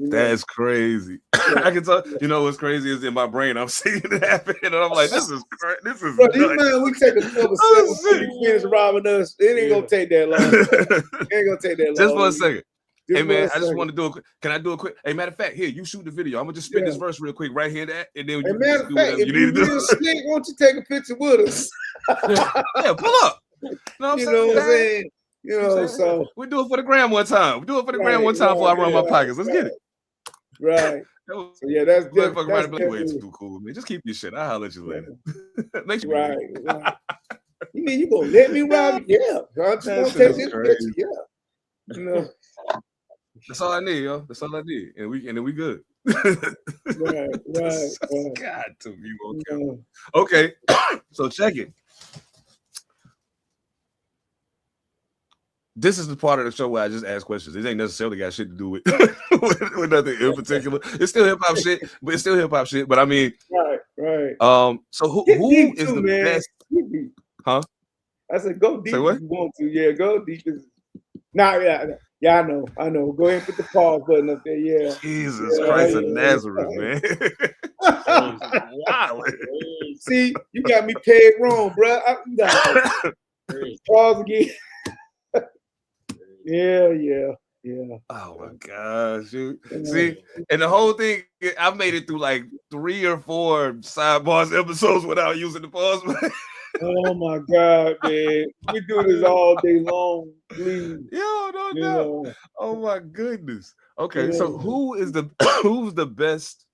That's crazy. I can tell. You know what's crazy is in my brain. I'm seeing it happen, and I'm like, "This is crazy. This is." Bro, these man, we take a couple seconds to finish robbing us. It ain't gonna take that long. It ain't gonna take that long. Just for a second. Hey man, I just want to do a quick. Can I do a quick? Hey, matter of fact, here you shoot the video. I'm gonna just spin this verse real quick right here, and then matter of fact, if you need to do. Slick, won't you take a picture with us? Yeah, pull up. You know what I'm saying? So we do it for the gram one time. We do it for the gram one time before I run my pockets. Let's get it. Right. So yeah, that's way too cool, man. Just keep your shit. I'll holler at you later. Make sure right. You mean you gonna let me rob you? Yeah. I'm just gonna take this picture. Yeah. That's all I need, yo. That's all I need. And then we good. right. God to me. Okay. So check it. This is the part of the show where I just ask questions. It ain't necessarily got shit to do with, with nothing in particular. It's still hip hop shit, but I mean, right. So who is the best? Huh? I said go deep if you want to. Yeah, go deep. Yeah, I know. Go ahead and put the pause button up there. Yeah. Jesus Christ of Nazareth, man. Wow. See, you got me pegged wrong, bro. Pause again. Yeah. Oh my gosh, dude. See, and the whole thing, I made it through like 3 or 4 Side Barz episodes without using the pause button. Oh my God, man. We do this all day long, please. Yo, no doubt. Oh my goodness. Okay, so who's the best?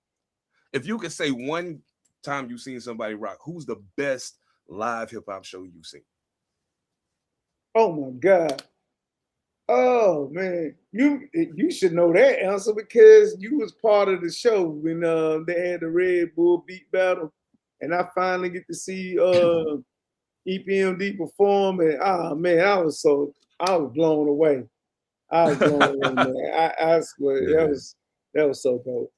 If you could say one time you've seen somebody rock, who's the best live hip hop show you've seen? Oh my God. Oh man, you should know that answer because you was part of the show when they had the Red Bull beat battle, and I finally get to see EPMD perform, and man, I was blown away. Man. I swear that was so dope.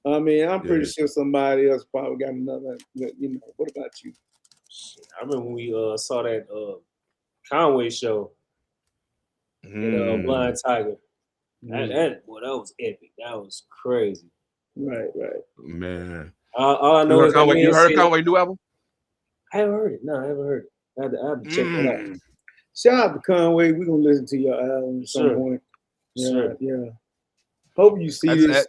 I mean, I'm pretty sure somebody else probably got another. What about you? I remember when we saw that Conway show. Blind Tiger. That was epic. That was crazy. Right. Man. All I know is Conway. You heard Conway's new album? I haven't heard it. No, I haven't heard it. I have to check that out. Shout out to Conway. We're gonna listen to your album at some point. Yeah. Hope you see this.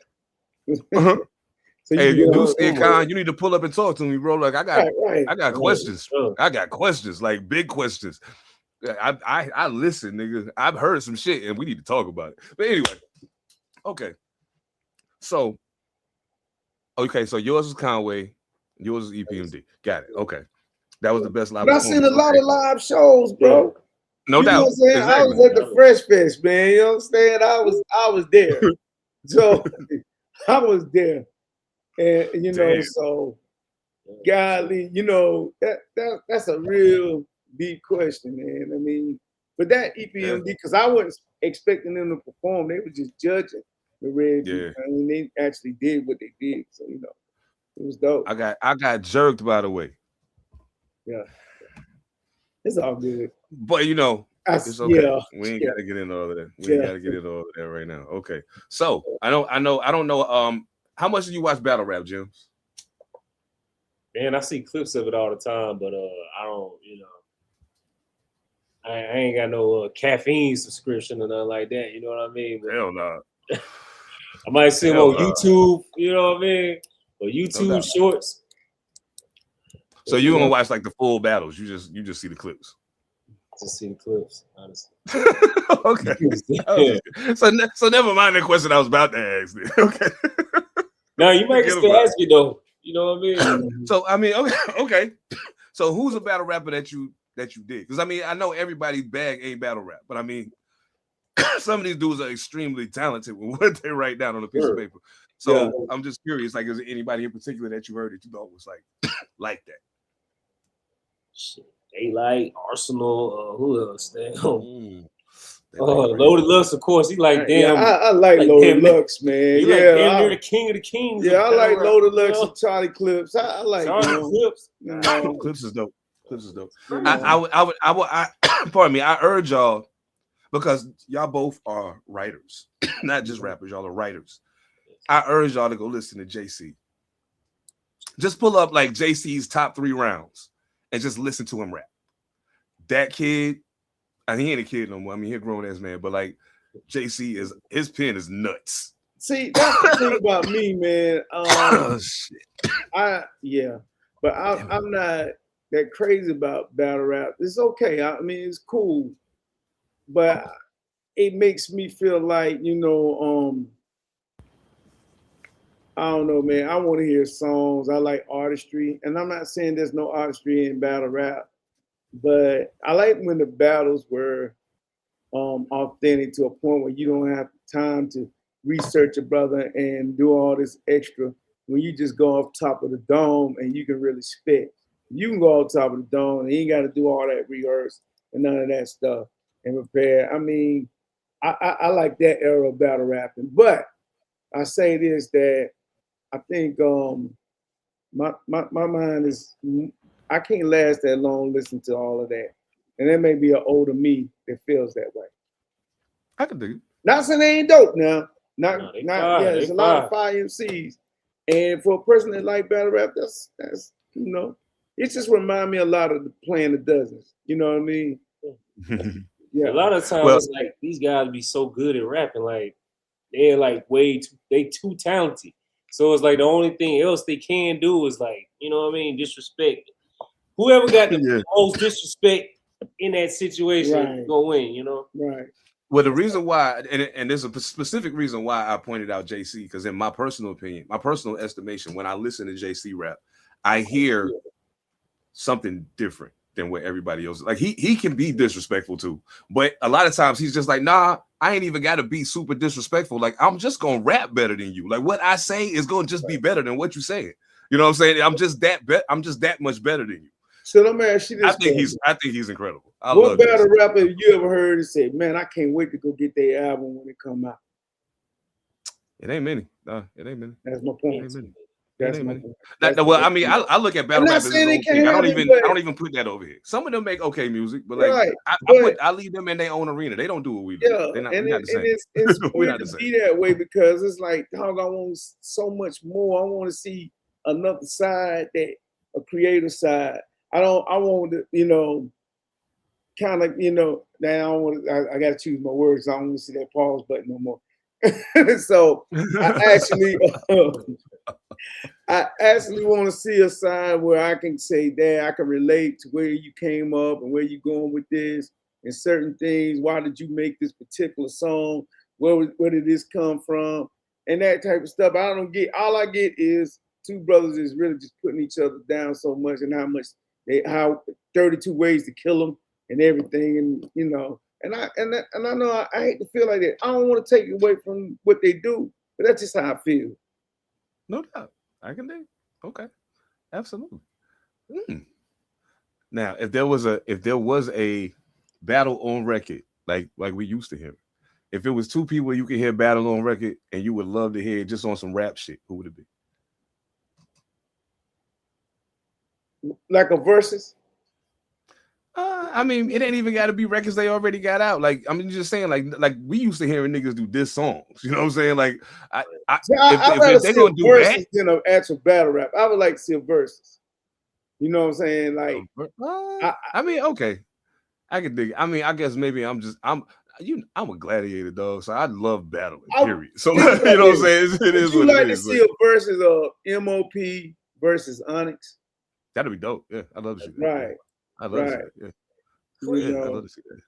So hey, if you do see it, Con, you need to pull up and talk to me, bro. Like I got questions. I got questions, like big questions. I listen, nigga. I've heard some shit, and we need to talk about it. But anyway, okay. So yours is Conway, yours is EPMD. Got it. Okay, that was the best live. But I seen a lot of live shows, bro. No doubt. Know what I'm saying? Exactly. I was at the Fresh Fest, man. You know what I'm saying? I was there. So I was there, and so golly, that's a real deep question, man. I mean, but that EPMD, because I wasn't expecting them to perform. They were just judging the Red. Yeah. I mean, they actually did what they did. So, it was dope. I got jerked, by the way. Yeah. It's all good. But you know, it's okay. Yeah. We ain't gotta get into all of that. We Yeah. ain't gotta get into all of that right now. Okay. So I don't know. How much do you watch battle rap, James? Man, I see clips of it all the time, but I don't, I ain't got no caffeine subscription or nothing like that. You know what I mean? But Hell no. I might see them on YouTube. You know what I mean? Or YouTube shorts. So you don't watch like the full battles. You just see the clips. Just see the clips, honestly. Okay. So never mind the question I was about to ask. Okay. Now you might still ask me though. You know what I mean? So I mean, okay. So who's a battle rapper that you did? Because I mean, I know everybody's bag ain't battle rap, but I mean, some of these dudes are extremely talented with what they write down on a piece of paper. So I'm just curious, like, is there anybody in particular that you heard that you thought was like that? Shit, they like Arsenal. Who else? Loaded Lux, of course. He like damn. I like Loaded Lux, man. He like damn near the king of the kings. Yeah, I like Loaded Lux and Charlie Clips. I like Charlie Clips. Clips is dope. Clips is dope. I pardon me. I urge y'all, because y'all both are writers, not just rappers. Y'all are writers. I urge y'all to go listen to JC. Just pull up like JC's top 3 rounds and just listen to him rap. That kid, I mean, he ain't a kid no more. I mean, he's a grown ass man, but like JC his pen is nuts. See, that's the thing about me, man. Shit. But I'm not that crazy about battle rap. It's okay. I mean, it's cool, but it makes me feel like, I don't know, man. I want to hear songs. I like artistry, and I'm not saying there's no artistry in battle rap, but I like when the battles were authentic to a point where you don't have time to research a brother and do all this extra. When you just go off top of the dome and you can really spit. You can go off top of the dome and you ain't got to do all that rehearse and none of that stuff and prepare. I mean, I like that era of battle rapping, but I say this, that I think my mind is, I can't last that long listening to all of that. And that may be an older me that feels that way. I can do it. Not saying they ain't dope now. There's a lot of fire MCs. And for a person that like battle rap, that's it just remind me a lot of the Playing the Dozens. You know what I mean? Yeah. A lot of times it's like these guys be so good at rapping, like they're like they too talented. So it's like the only thing else they can do is like, you know what I mean, disrespect. Whoever got the most disrespect in that situation go win, Right. Well, the reason why, and there's a specific reason why I pointed out JC, because in my personal opinion, my personal estimation, when I listen to JC rap, I hear something different than what everybody else. Like he can be disrespectful too, but a lot of times he's just like, nah, I ain't even got to be super disrespectful. Like, I'm just gonna rap better than you. Like, what I say is gonna just be better than what you saying. You know what I'm saying? I'm just that much better than you. So let me ask you this. I think he's incredible. What battle rapper have you ever heard and said, man, I can't wait to go get their album when it come out? It ain't many. No, it ain't many. That's my point. It ain't many. That's my point. Well, I mean, I look at battle rappers. I don't even put that over here. Some of them make okay music, but like I leave them in their own arena. They don't do what we do. Yeah, They're not the same. It's weird to be that way, because it's like, dog, I want so much more. I want to see another side, that a creative side. I want to, kind of, now I got to choose my words. I don't want to see that pause button no more. So I actually want to see a side where I can say that I can relate to where you came up and where you're going with this and certain things. Why did you make this particular song? Where did this come from? And that type of stuff. All I get is two brothers is really just putting each other down so much, and how 32 ways to kill them and everything, and And I know I hate to feel like that. I don't want to take away from what they do, but that's just how I feel. No doubt. I can do. Okay. Absolutely. Now, if there was a battle on record, like we used to hear, if it was two people you could hear battle on record and you would love to hear it just on some rap shit, who would it be? Like a versus? I mean, it ain't even got to be records they already got out. Like, I mean, just saying, like we used to hearing niggas do diss songs. You know what I'm saying? Like, I'd rather if they see gonna do verses that, than an actual battle rap. I would like to see a verses. You know what I'm saying? Like, I mean, okay, I can dig it. I mean, I guess maybe I'm a gladiator, dog. So I love battling. Period. So you know what I'm saying? It is what it is. Would you like to see a versus of MOP versus Onyx? That'd be dope. Yeah, I'd love to see that. Right. Yeah. I'd love to see that. Yeah. I'd love to see that.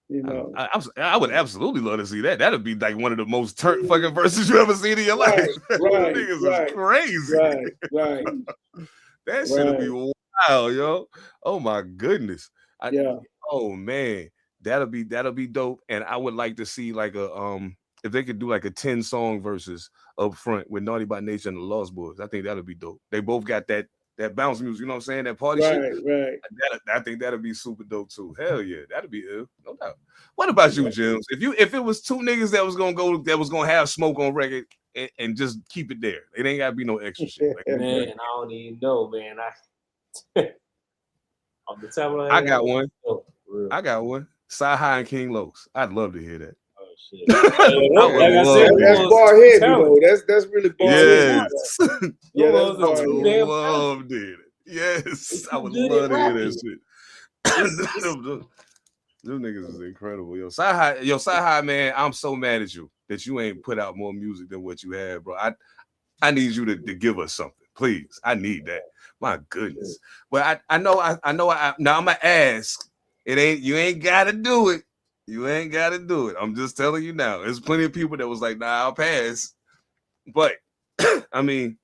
You know, I would absolutely love to see that. That'd be like one of the most turnt fucking verses you ever seen in your life. Right, Niggas is crazy. Right. That shit'd be wild, yo. Oh my goodness. Oh man, that'll be dope. And I would like to see like a if they could do like a 10-song verses up front with Naughty by Nature and the Lost Boys. I think that'll be dope. They both got that bounce music, you know what I'm saying? That party shit. Right. I think that'll be super dope too. Hell yeah, that'll be ill, no doubt. What about you, Jims? If it was two niggas that was gonna have smoke on record and just keep it there, it ain't gotta be no extra shit. Like, man, I don't even know, man. On the time I got one. I got one. Sci High and King Los. I'd love to hear that. Oh shit! That's bar heavy though. That's really bar heavy. Yeah, that's loved it. Yes, I would love to hear that shit. Them niggas is incredible. Yo, Sci High, man, I'm so mad at you that you ain't put out more music than what you have, bro. I need you to give us something, please. I need that. My goodness. But now I'm gonna ask. You ain't gotta do it. You ain't gotta do it. I'm just telling you now. There's plenty of people that was like, nah, I'll pass. But I mean,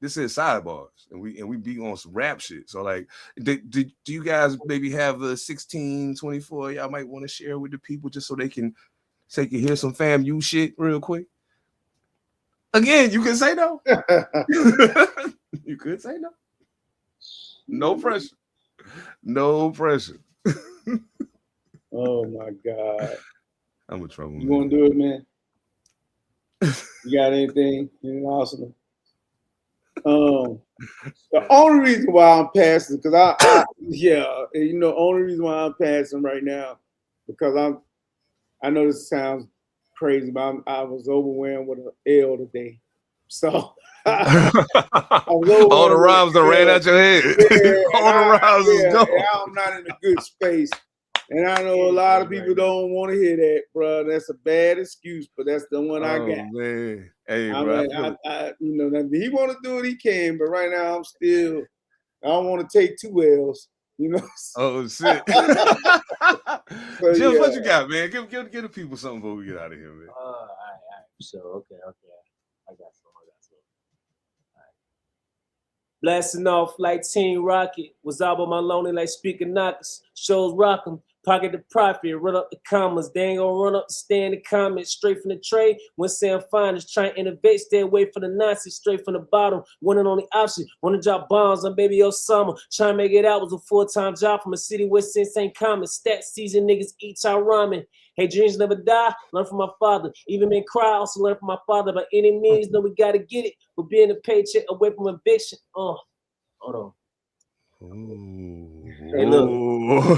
this is Side Barz, and we be on some rap shit. So like, do you guys maybe have the 1624 y'all might want to share with the people just so they can hear some FAMU shit real quick? Again, you can say no. You could say no. No pressure. No pressure. Oh my God. I'm in trouble. You want to do it, man? You got anything? Anything awesome? The only reason why I'm passing, because only reason why I'm passing right now, because I know this sounds crazy, but I was overwhelmed with an L today. So all the rhymes that ran out your head. All the rhymes is gone. I'm not in a good space. And I know a lot of people don't want to hear that, bro. That's a bad excuse, but that's the one I got. Man. Hey, bro. He want to do it, he can, but right now I don't want to take 2 L's, you know. Oh shit. Jims, what you got, man? Give the people something before we get out of here, man. All right. So okay. I got some. Blasting off like Team Rocket. Was out on my lonely like speaker knockers. Shows rock 'em. Pocket the profit. Run up the commas. They ain't gonna run up the stand the comments. Straight from the tray. When Sam Finders try and innovate. Stay away from the Nazis. Straight from the bottom. Winning on the option. Wanna drop bombs on baby Osama. Trying to make it out was a full-time job from a city where sense ain't common. Stat season niggas eat our ramen. Hey, dreams never die. Learn from my father. Even men cry. Also learn from my father. By any means, know we gotta get it. But being a paycheck away from eviction. Hold on. Hey, look.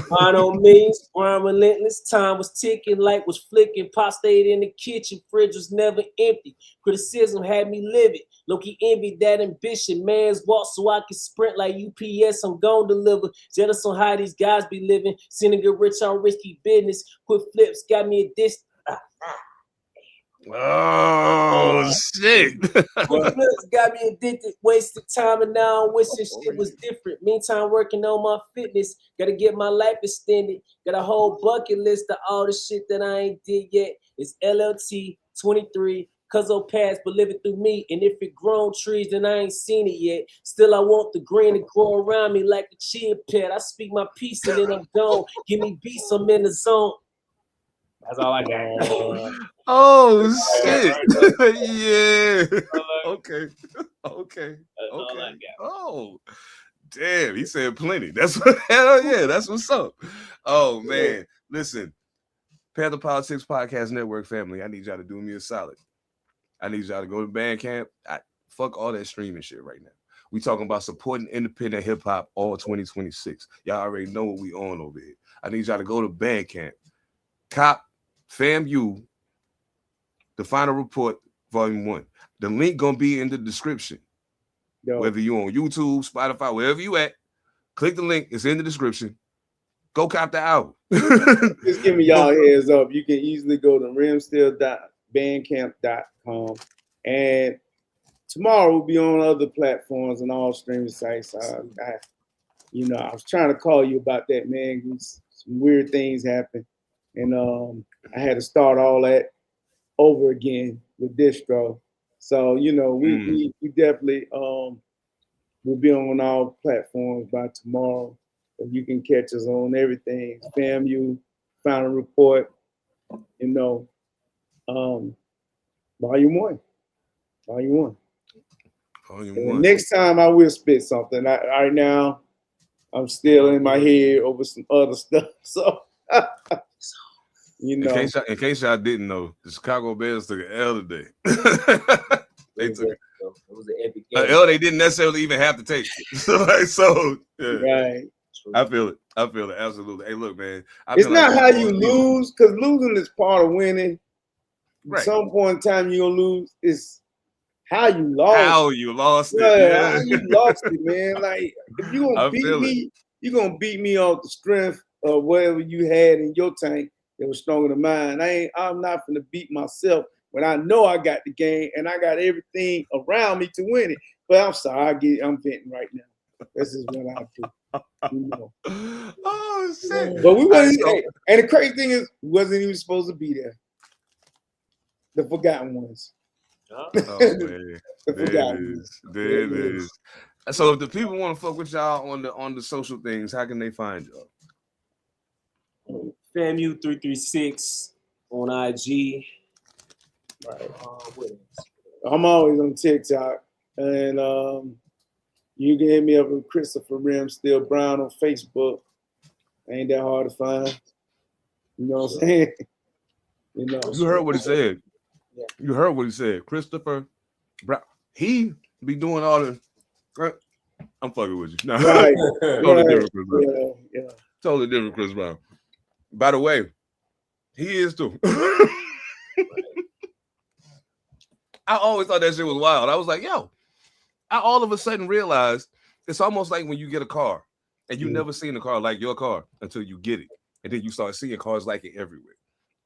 Mine on me. Grind relentless. Time was ticking. Light was flicking. Pop stayed in the kitchen. Fridge was never empty. Criticism had me livid. Low-key envy that ambition. Man's walk so I can sprint like UPS. I'm gon' deliver. Jealous on how these guys be living. Seeing get rich on risky business. Quick flips got me a distance. Oh shit. Got me addicted, wasted time, and now I'm wishing shit was different. Meantime, working on my fitness, gotta get my life extended. Got a whole bucket list of all the shit that I ain't did yet. It's LLT 23, Cuzzo pass, but live it through me. And if it grown trees, then I ain't seen it yet. Still, I want the green to grow around me like a chia pet. I speak my piece and then I'm gone. Give me beats, I'm in the zone. That's all I got. Oh shit! Yeah. Okay. Oh, damn! He said plenty. That's what. Hell yeah! That's what's up. Oh man, listen, Pantha Politix Podcast Network family. I need y'all to do me a solid. I need y'all to go to Bandcamp. Fuck all that streaming shit right now. We talking about supporting independent hip hop all 2026. Y'all already know what we on over here. I need y'all to go to Bandcamp, cop FAMU, the final report, volume 1. The link gonna be in the description. Yo. Whether you on YouTube, Spotify, wherever you at, click the link. It's in the description. Go cop the album. Just give me y'all heads up. You can easily go to rimstill.bandcamp.com, and tomorrow we'll be on other platforms and all streaming sites. I was trying to call you about that, man. Some weird things happened, and I had to start all that over again with distro. So we definitely will be on all platforms by tomorrow. You can catch us on everything. FAMU, Final Report, Volume 1. Volume 1. Next time I will spit something. Right now, I'm still in my head over some other stuff. So, In case y'all didn't know, the Chicago Bears took an L today. They took it. It was an epic game. An L they didn't necessarily even have to take. So yeah. Right. I feel it. Absolutely. Hey, look, man. It's not how you lose, because losing is part of winning. Right. At some point in time, you're going to lose. It's how you lost. How you lost it. Yeah. How you lost it, man. Like, if you're going to beat me, you're going to beat me off the strength of whatever you had in your tank that was stronger than mine. I'm not going to beat myself when I know I got the game and I got everything around me to win it. But I'm sorry, I'm venting right now. This is what I do. Oh shit! But we wasn't, and the crazy thing is, we wasn't even supposed to be there. The forgotten ones. Oh man, there it is. So if the people want to fuck with y'all on the social things, how can they find y'all? FAMU 336 on IG. Right. I'm always on TikTok, and you can hit me up with Christopher Still Brown on Facebook. Ain't that hard to find. You know what I'm saying? You heard what he said. Yeah. You heard what he said. Christopher Brown. He be doing all the. I'm fucking with you. No. Right. Totally different, Chris Brown. Yeah. Totally different, Chris Brown. By the way, he is too. I always thought that shit was wild. I was like, yo. I all of a sudden realized it's almost like when you get a car and you never seen a car like your car until you get it. And then you start seeing cars like it everywhere.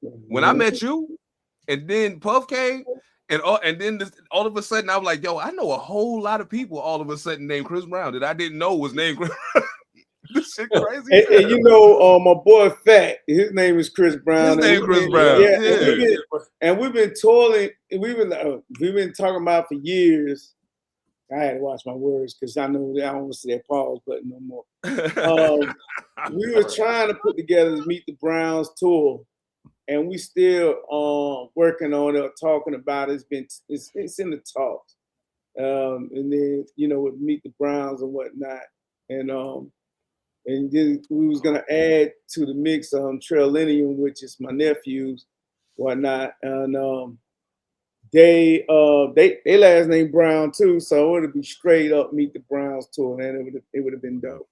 When I met you and then Puff came and then all of a sudden I was like, yo, I know a whole lot of people all of a sudden named Chris Brown that I didn't know was named Chris Brown. This shit crazy. And my boy Fat, his name is Chris Brown. His name Chris Brown. Yeah. And we've been toiling, we've been talking about for years. I had to watch my words because I know I don't want to see that pause button no more. We were trying to put together the Meet the Browns tour, and we still working on it, talking about it. It's in the talks, and then with Meet the Browns and whatnot, and then we was gonna add to the mix Trillennium, which is my nephews, whatnot, and they last name Brown too, so it would be straight up Meet the Browns tour, and it would have been dope.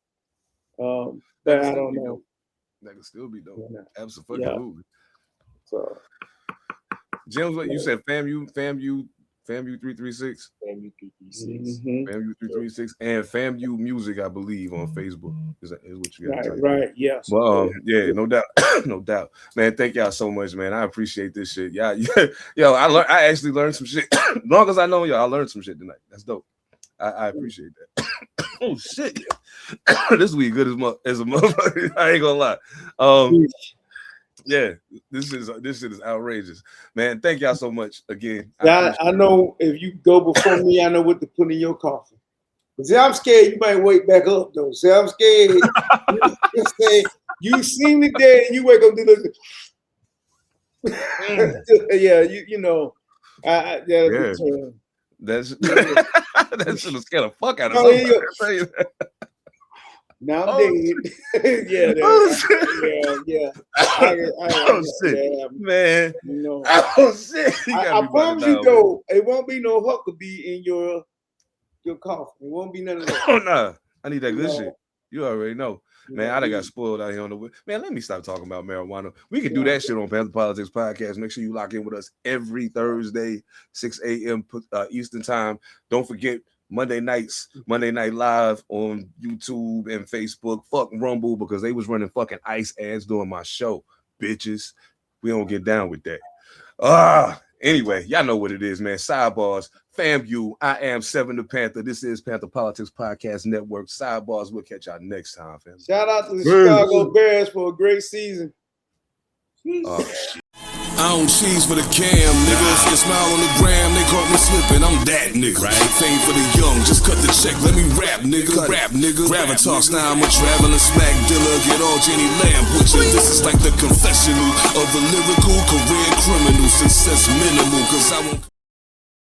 But I don't know. That could still be dope. Yeah. Absolutely. Yeah. So, James, what you said? FAMU 336. FAMU 336. Mm-hmm. FAMU 336 and FAMU Music, I believe, on Facebook is what you got. Right. Yes. Well, yeah, no doubt, no doubt, man. Thank y'all so much, man. I appreciate this shit. Yeah, yo, I actually learned some shit. As long as I know y'all, I learned some shit tonight. That's dope. I appreciate that. Oh shit, yeah. This week good as a motherfucker. I ain't gonna lie. Yeah, this shit is outrageous, man. Thank y'all so much again. I know if you go before me, I know what to put in your coffin. But see, I'm scared you might wake back up though. See, I'm scared. You see me there and you wake up and do this. Yeah, yeah. That shit will scare the fuck out of somebody. Now I'm dead. Yeah. Oh shit, man. Oh shit. I promise you though, it won't be no Huckabee in your your coffee. It won't be none of that. Oh nah, I need that good No. shit. You already know. Man, I done got spoiled out here on the way. Man, let me stop talking about marijuana. We can do that shit on Pantha Politix Podcast. Make sure you lock in with us every Thursday, 6 a.m. Eastern time. Don't forget Monday nights, Monday Night Live on YouTube and Facebook. Fuck Rumble because they was running fucking ice ads during my show. Bitches. We don't get down with that. Anyway, y'all know what it is, man. Side Barz, FAMU. I am Seven Da Pantha. This is Pantha Politix Podcast Network. Side Barz. We'll catch y'all next time, fam. Shout out to the Chicago Bears for a great season. I don't cheese for the cam, nigga. If you smile on the gram, they caught me slipping. I'm that nigga. Right? Fame for the young, just cut the check. Let me rap, nigga. Rap, nigga. Gravitas, now I'm a traveling smack dealer. Get all Jenny Lamb with you. This is like the confessional of a lyrical career criminal. Success minimal, cause I won't.